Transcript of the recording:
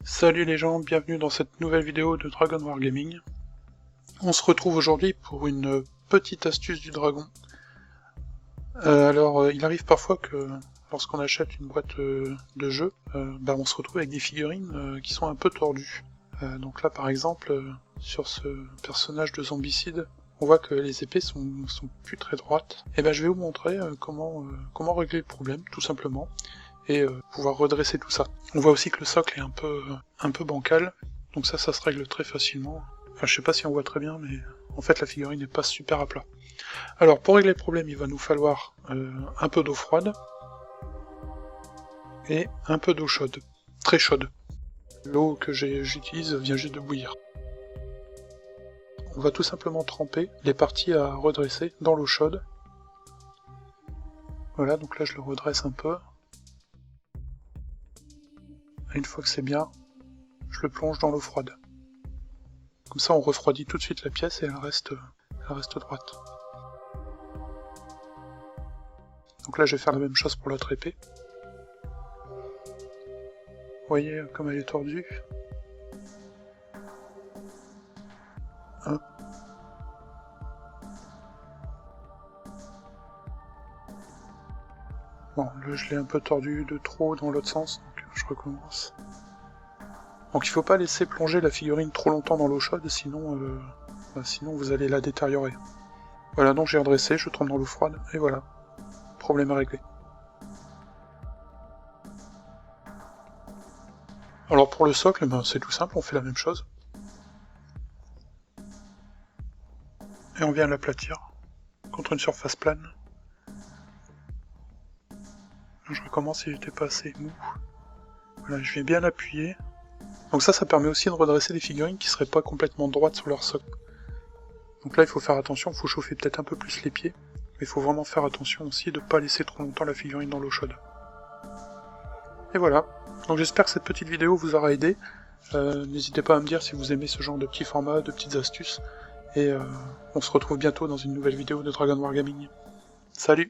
Salut les gens, bienvenue dans cette nouvelle vidéo de Dragon Wargaming. On se retrouve aujourd'hui pour une petite astuce du dragon. Il arrive parfois que lorsqu'on achète une boîte de jeu, on se retrouve avec des figurines qui sont un peu tordues. Donc là par exemple, sur ce personnage de zombicide, on voit que les épées sont plus très droites. Et je vais vous montrer comment régler le problème, tout simplement. Et pouvoir redresser tout ça. On voit aussi que le socle est un peu bancal, donc ça se règle très facilement. Enfin, je sais pas si on voit très bien, mais en fait la figurine n'est pas super à plat. Alors pour régler le problème, il va nous falloir un peu d'eau froide et un peu d'eau chaude, très chaude. L'eau que j'utilise vient juste de bouillir. On va tout simplement tremper les parties à redresser dans l'eau chaude. Voilà, donc là je le redresse un peu. Une fois que c'est bien, je le plonge dans l'eau froide. Comme ça on refroidit tout de suite la pièce et elle reste droite. Donc là je vais faire la même chose pour l'autre épée. Vous voyez comme elle est tordue. Hop. Bon, là je l'ai un peu tordu de trop dans l'autre sens, donc je recommence. Donc il faut pas laisser plonger la figurine trop longtemps dans l'eau chaude, sinon vous allez la détériorer. Voilà, donc j'ai redressé, je trempe dans l'eau froide, et voilà. Problème à régler. Alors pour le socle, c'est tout simple, on fait la même chose. Et on vient l'aplatir contre une surface plane. Je recommence si j'étais pas assez mou. Voilà, je viens bien appuyer. Donc ça permet aussi de redresser des figurines qui seraient pas complètement droites sur leur socle. Donc là il faut faire attention, il faut chauffer peut-être un peu plus les pieds, mais il faut vraiment faire attention aussi de ne pas laisser trop longtemps la figurine dans l'eau chaude. Et voilà, donc j'espère que cette petite vidéo vous aura aidé. N'hésitez pas à me dire si vous aimez ce genre de petits formats, de petites astuces, et on se retrouve bientôt dans une nouvelle vidéo de Dragon Wargaming. Salut!